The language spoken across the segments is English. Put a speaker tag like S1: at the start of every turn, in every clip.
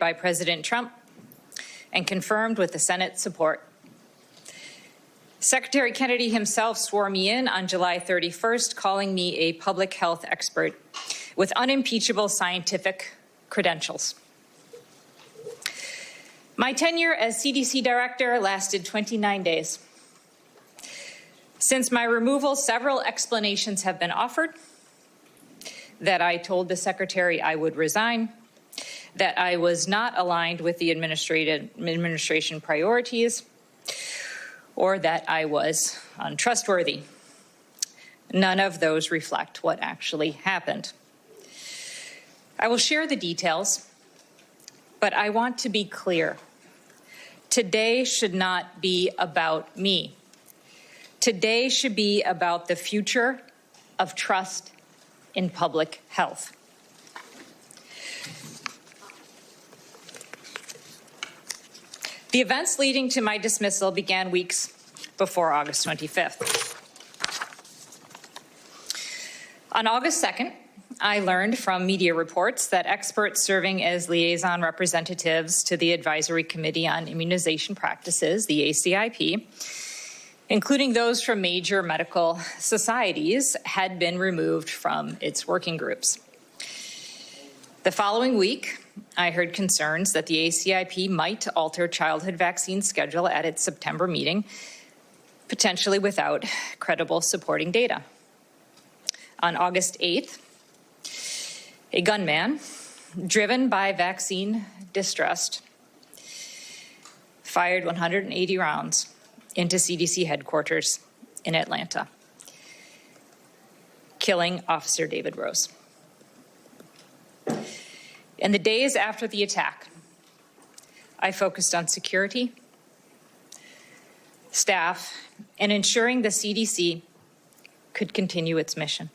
S1: by President Trump and confirmed with the Senate support. Secretary Kennedy himself swore me in on July 31st, calling me a public health expert with unimpeachable scientific credentials. My tenure as CDC director lasted 29 days. Since my removal, several explanations have been offered: that I told the secretary I would resign, that I was not aligned with the administration priorities, or that I was untrustworthy. None of those reflect what actually happened. I will share the details, but I want to be clear. Today should not be about me. Today should be about the future of trust in public health. The events leading to my dismissal began weeks before August 25th. On August 2nd, I learned from media reports that experts serving as liaison representatives to the Advisory Committee on Immunization Practices, the ACIP, including those from major medical societies, had been removed from its working groups. The following week, I heard concerns that the ACIP might alter childhood vaccine schedule at its September meeting, potentially without credible supporting data. On August 8th, a gunman, driven by vaccine distrust, fired 180 rounds into CDC headquarters in Atlanta, killing Officer David Rose. In the days after the attack, I focused on security, staff, and ensuring the CDC could continue its mission.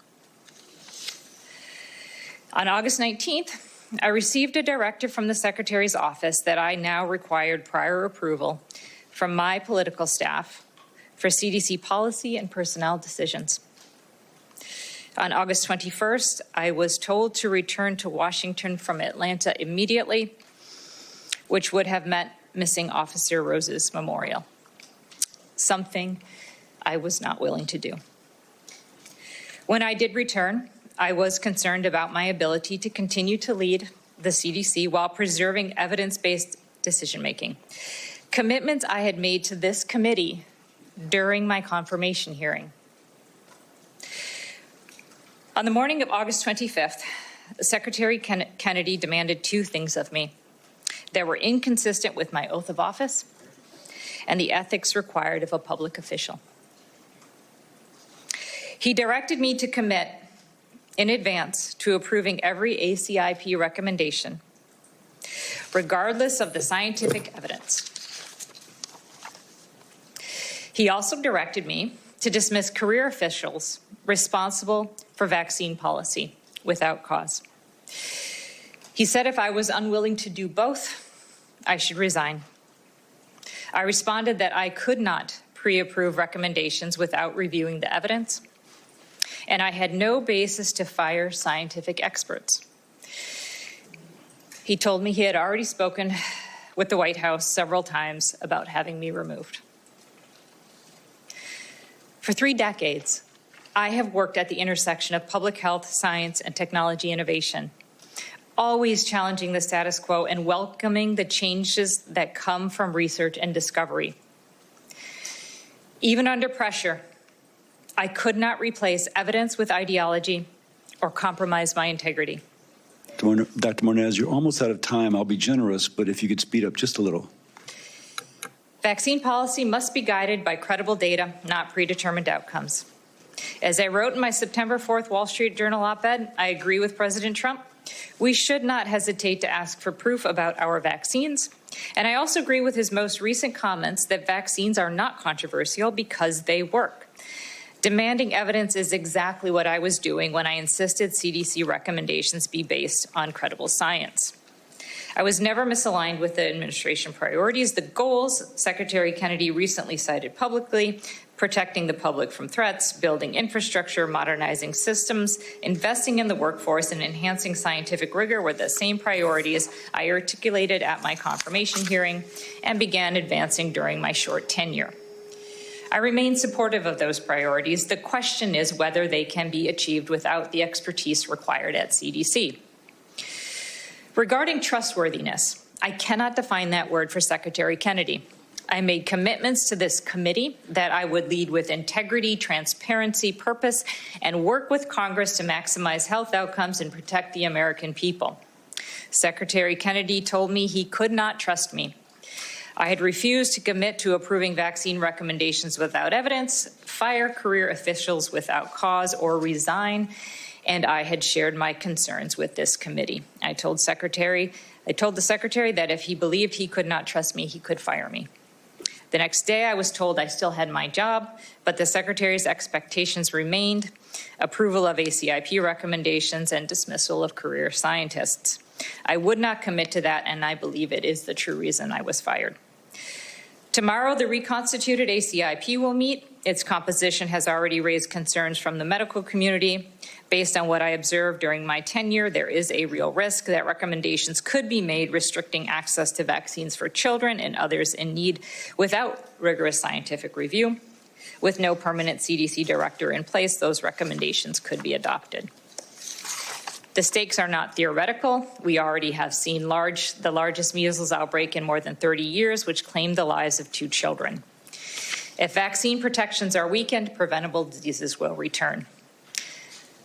S1: On August 19th, I received a directive from the Secretary's office that I now required prior approval from my political staff for CDC policy and personnel decisions. On August 21st, I was told to return to Washington from Atlanta immediately, which would have meant missing Officer Rose's memorial, something I was not willing to do. When I did return, I was concerned about my ability to continue to lead the CDC while preserving evidence-based decision-making, commitments I had made to this committee during my confirmation hearing. On the morning of August 25th, Secretary Kennedy demanded two things of me that were inconsistent with my oath of office and the ethics required of a public official. He directed me to commit in advance to approving every ACIP recommendation, regardless of the scientific evidence. He also directed me to dismiss career officials responsible for vaccine policy without cause. He said if I was unwilling to do both, I should resign. I responded that I could not pre-approve recommendations without reviewing the evidence, and I had no basis to fire scientific experts. He told me he had already spoken with the White House several times about having me removed. For 3 decades, I have worked at the intersection of public health, science, and technology innovation, always challenging the status quo and welcoming the changes that come from research and discovery. Even under pressure, I could not replace evidence with ideology or compromise my integrity.
S2: Dr. Mornaz, you're almost out of time. I'll be generous, but if you could speed up just a little.
S1: Vaccine policy must be guided by credible data, not predetermined outcomes. As I wrote in my September 4th Wall Street Journal op-ed, I agree with President Trump. We should not hesitate to ask for proof about our vaccines. And I also agree with his most recent comments that vaccines are not controversial because they work. Demanding evidence is exactly what I was doing when I insisted CDC recommendations be based on credible science. I was never misaligned with the administration priorities. The goals Secretary Kennedy recently cited publicly protecting the public from threats, building infrastructure, modernizing systems, investing in the workforce, and enhancing scientific rigor were the same priorities I articulated at my confirmation hearing and began advancing during my short tenure. I remain supportive of those priorities. The question is whether they can be achieved without the expertise required at CDC. Regarding trustworthiness, I cannot define that word for Secretary Kennedy. I made commitments to this committee that I would lead with integrity, transparency, purpose, and work with Congress to maximize health outcomes and protect the American people. Secretary Kennedy told me he could not trust me. I had refused to commit to approving vaccine recommendations without evidence, fire career officials without cause, or resign, and I had shared my concerns with this committee. I told the Secretary that if he believed he could not trust me, he could fire me. The next day, I was told I still had my job, but the Secretary's expectations remained: approval of ACIP recommendations and dismissal of career scientists. I would not commit to that, and I believe it is the true reason I was fired. Tomorrow, the reconstituted ACIP will meet. Its composition has already raised concerns from the medical community. Based on what I observed during my tenure, there is a real risk that recommendations could be made restricting access to vaccines for children and others in need without rigorous scientific review. With no permanent CDC director in place, those recommendations could be adopted. The stakes are not theoretical. We already have seen the largest measles outbreak in more than 30 years, which claimed the lives of 2 children. If vaccine protections are weakened, preventable diseases will return.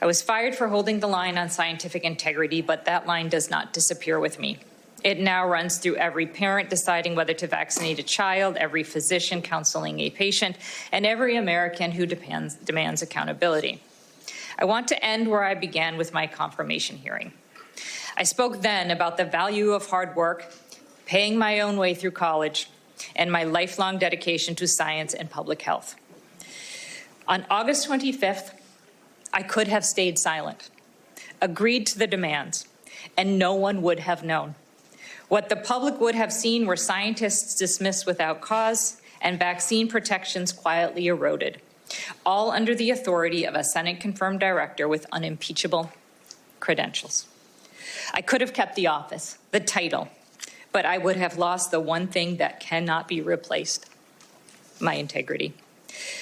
S1: I was fired for holding the line on scientific integrity, but that line does not disappear with me. It now runs through every parent deciding whether to vaccinate a child, every physician counseling a patient, and every American who demands accountability. I want to end where I began with my confirmation hearing. I spoke then about the value of hard work, paying my own way through college, and my lifelong dedication to science and public health. On August 25th, I could have stayed silent, agreed to the demands, and no one would have known. What the public would have seen were scientists dismissed without cause and vaccine protections quietly eroded, all under the authority of a Senate-confirmed director with unimpeachable credentials. I could have kept the office, the title, but I would have lost the one thing that cannot be replaced: my integrity.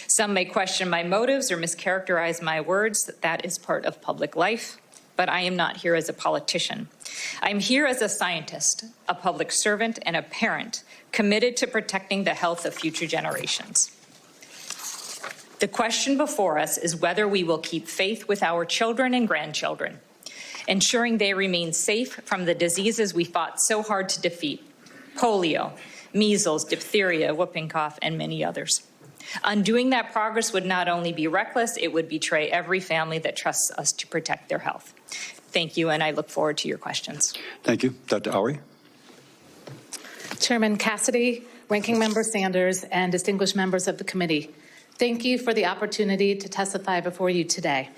S1: Some may question my motives or mischaracterize my words. That is part of public life, but I am not here as a politician. I'm here as a scientist, a public servant, and a parent committed to protecting the health of future generations. The question before us is whether we will keep faith with our children and grandchildren, ensuring they remain safe from the diseases we fought so hard to defeat: polio, measles, diphtheria, whooping cough, and many others. Undoing that progress would not only be reckless, it would betray every family that trusts us to protect their health. Thank you, and I look forward to your questions.
S2: Thank you. Dr. Howery.
S3: Chairman Cassidy, Ranking Member Sanders, and distinguished members of the committee, thank you for the opportunity to testify before you today.